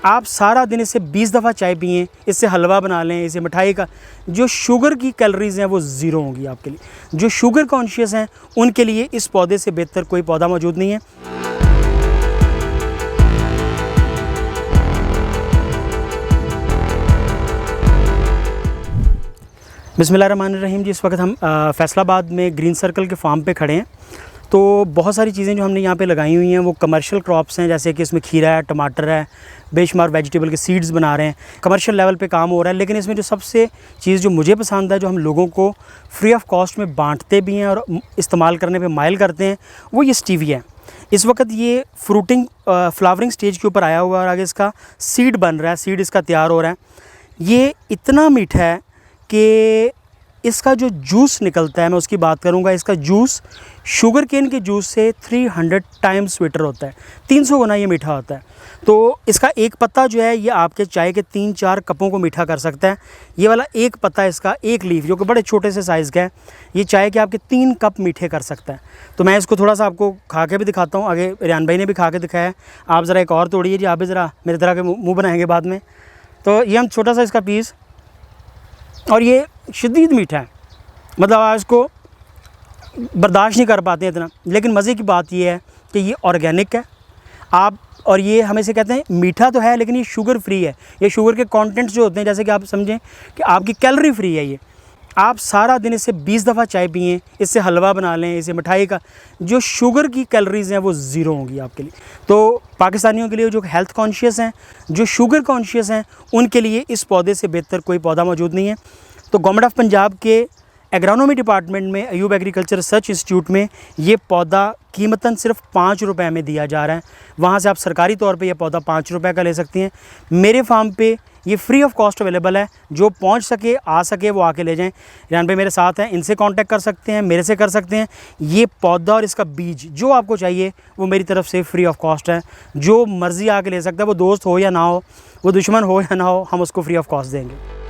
आप सारा दिन इससे 20 दफ़ा चाय पिएं, इससे हलवा बना लें, इसे मिठाई का, जो शुगर की कैलोरीज़ हैं वो ज़ीरो होंगी आपके लिए। जो शुगर कॉन्शियस हैं उनके लिए इस पौधे से बेहतर कोई पौधा मौजूद नहीं है। बिस्मिल्लाहिर्रहमानिर्रहीम जी। इस वक्त हम फैसलाबाद में ग्रीन सर्कल के फार्म पे खड़े हैं। तो बहुत सारी चीज़ें जो हमने यहाँ पे लगाई हुई हैं वो कमर्शियल क्रॉप्स हैं, जैसे कि इसमें खीरा है, टमाटर है, बेशुमार वेजिटेबल के सीड्स बना रहे हैं, कमर्शियल लेवल पे काम हो रहा है। लेकिन इसमें जो सबसे चीज़ जो मुझे पसंद है, जो हम लोगों को फ्री ऑफ कॉस्ट में बांटते भी हैं और इस्तेमाल करने पे माइल करते हैं, वो ये स्टीविया है। इस वक्त ये फ्लावरिंग स्टेज के ऊपर आया हुआ है और आगे इसका सीड बन रहा है, सीड इसका तैयार हो रहा है। ये इतना मीठा है कि इसका जो जूस निकलता है, मैं उसकी बात करूंगा। इसका जूस शुगर केन के जूस से 300 टाइम्स स्वीटर होता है, 300 गुना ये मीठा होता है। तो इसका एक पत्ता जो है ये आपके चाय के 3-4 कपों को मीठा कर सकता है। ये वाला एक पत्ता, इसका एक लीफ जो कि बड़े छोटे से साइज़ का है, ये चाय के आपके 3 कप मीठे कर सकता है। तो मैं इसको थोड़ा सा आपको खा के भी दिखाता हूँ। आगे रियान भाई ने भी खा के दिखाया है। आप ज़रा एक और तोड़िए जी, आप भी ज़रा मेरे तरह के मुँह बनाएंगे बाद में। तो ये हम छोटा सा इसका पीस, और ये शदीद मीठा है, मतलब आप इसको बर्दाश्त नहीं कर पाते इतना। लेकिन मज़े की बात ये है कि ये ऑर्गेनिक है आप, और ये हमें से कहते हैं मीठा तो है लेकिन ये शुगर फ्री है। ये शुगर के कंटेंट्स जो होते हैं, जैसे कि आप समझें कि आपकी कैलोरी फ्री है। ये आप सारा दिन इससे 20 दफ़ा चाय पिएं, इससे हलवा बना लें, इसे मिठाई का, जो शुगर की कैलोरीज़ हैं वो ज़ीरो होंगी आपके लिए। तो पाकिस्तानियों के लिए जो हेल्थ कॉन्शियस हैं, जो शुगर कॉन्शियस हैं, उनके लिए इस पौधे से बेहतर कोई पौधा मौजूद नहीं है। तो गवर्नमेंट ऑफ पंजाब के एग्रोनॉमी डिपार्टमेंट में अयूब एग्रीकल्चर रिसर्च इंस्टीट्यूट में ये पौधा कीमतन सिर्फ 5 रुपए में दिया जा रहा है। वहाँ से आप सरकारी तौर पे ये पौधा 5 रुपए का ले सकती हैं। मेरे फार्म पे ये फ्री ऑफ कॉस्ट अवेलेबल है। जो पहुँच सके, आ सके, वो आके ले जाएं। रियान भाई मेरे साथ हैं, इनसे कांटेक्ट कर सकते हैं, मेरे से कर सकते हैं। ये पौधा और इसका बीज जो आपको चाहिए वो मेरी तरफ से फ्री ऑफ कॉस्ट है। जो मर्ज़ी आके ले सकता है, वो दोस्त हो या ना हो, वो दुश्मन हो या ना हो, हम उसको फ्री ऑफ कॉस्ट देंगे।